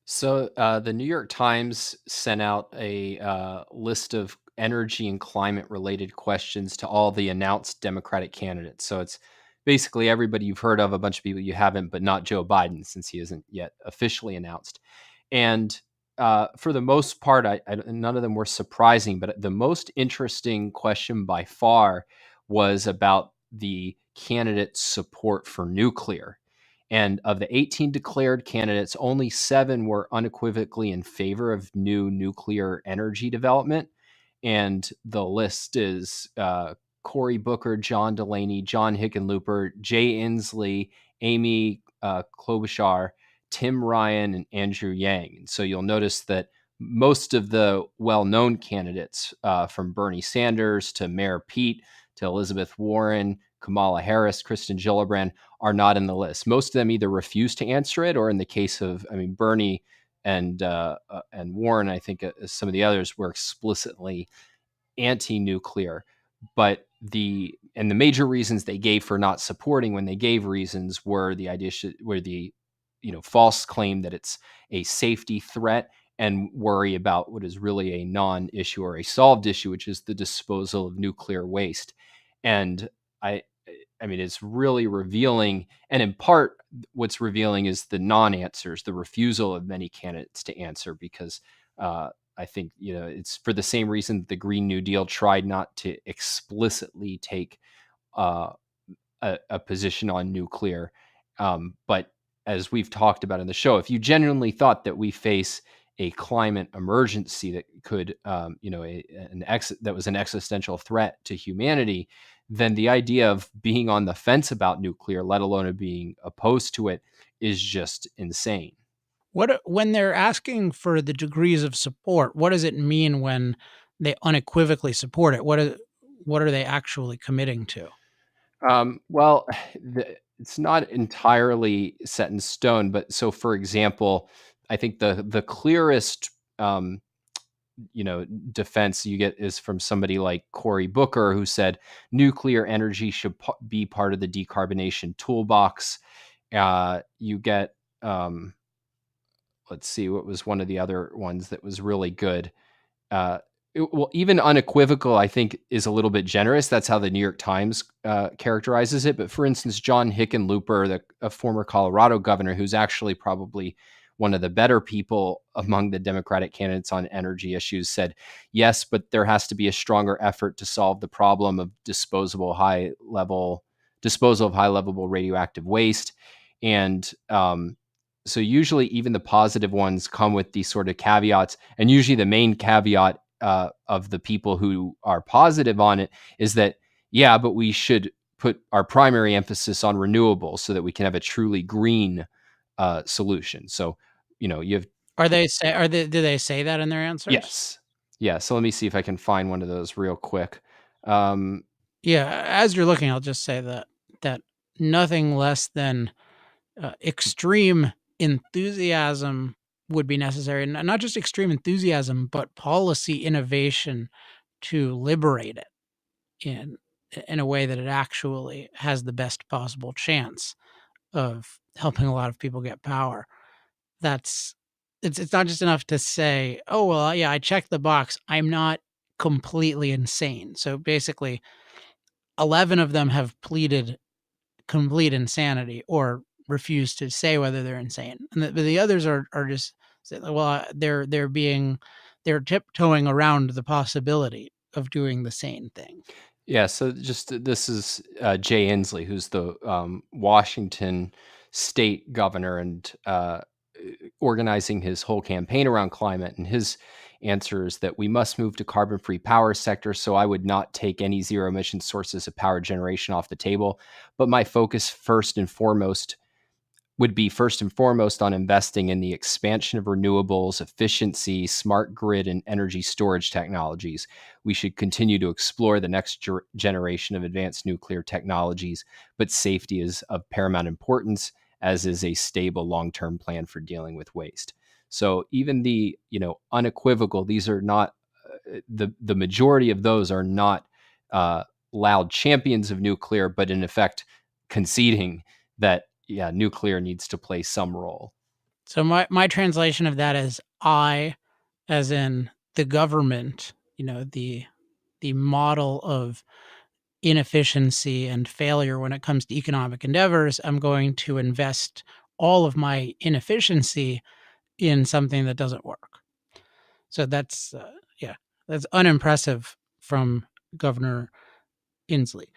So the New York Times sent out a list of energy and climate related questions to all the announced Democratic candidates. So it's basically everybody you've heard of, a bunch of people you haven't, but not Joe Biden since he isn't yet officially announced. And for the most part, none of them were surprising, but the most interesting question by far was about the candidate's support for nuclear. And of the 18 declared candidates, only 7 were unequivocally in favor of new nuclear energy development. And the list is Cory Booker, John Delaney, John Hickenlooper, Jay Inslee, Amy Klobuchar, Tim Ryan, and Andrew Yang. And so you'll notice that most of the well-known candidates, from Bernie Sanders to Mayor Pete to Elizabeth Warren, Kamala Harris, Kristen Gillibrand, are not in the list. Most of them either refuse to answer it, or in the case of, Bernie and Warren, I think some of the others were explicitly anti-nuclear. But the major reasons they gave for not supporting, when they gave reasons, were the false claim that it's a safety threat, and worry about what is really a non-issue or a solved issue, which is the disposal of nuclear waste. And I I mean, it's really revealing. And in part, what's revealing is the non-answers, the refusal of many candidates to answer, because I think, it's for the same reason the Green New Deal tried not to explicitly take uh, a position on nuclear. But as we've talked about in the show, if you genuinely thought that we face a climate emergency that could, that was an existential threat to humanity, then the idea of being on the fence about nuclear, let alone of being opposed to it, is just insane. When they're asking for the degrees of support, what does it mean when they unequivocally support it? What are they actually committing to? Well, it's not entirely set in stone, but so for example, I think the clearest defense you get is from somebody like Cory Booker, who said nuclear energy should be part of the decarbonation toolbox. You get, let's see, what was one of the other ones that was really good? Uh, well, even unequivocal, I think, is a little bit generous. That's how the New York Times characterizes it. But for instance, John Hickenlooper, a former Colorado governor, who's actually probably one of the better people among the Democratic candidates on energy issues, said, yes, but there has to be a stronger effort to solve the problem of disposal of high level radioactive waste. And so usually even the positive ones come with these sort of caveats, and usually the main caveat of the people who are positive on it is that, yeah, but we should put our primary emphasis on renewables so that we can have a truly green solution. So, you have, Do they say that in their answers? yes, yeah. So let me see if I can find one of those real quick. Um, Yeah, as you're looking, I'll just say that nothing less than extreme enthusiasm would be necessary, and not just extreme enthusiasm, but policy innovation to liberate it in in a way that it actually has the best possible chance of helping a lot of people get power. That's it's not just enough to say, "Oh, well, yeah, I checked the box. I'm not completely insane." So basically, 11 of them have pleaded complete insanity or refuse to say whether they're insane. And the others are just well, they're tiptoeing around the possibility of doing the sane thing. Yeah, so just this is Jay Inslee, who's the Washington state governor, and organizing his whole campaign around climate. And his answer is that we must move to carbon-free power sector. So I would not take any zero emission sources of power generation off the table, but my focus first and foremost on investing in the expansion of renewables, efficiency, smart grid, and energy storage technologies. We should continue to explore the next generation of advanced nuclear technologies, but safety is of paramount importance, as is a stable long-term plan for dealing with waste. So even the unequivocal, these are not the majority of those are not loud champions of nuclear, but in effect conceding that, yeah, nuclear needs to play some role. So my translation of that is I, as in the government, the model of inefficiency and failure when it comes to economic endeavors, I'm going to invest all of my inefficiency in something that doesn't work. So that's unimpressive from Governor Inslee.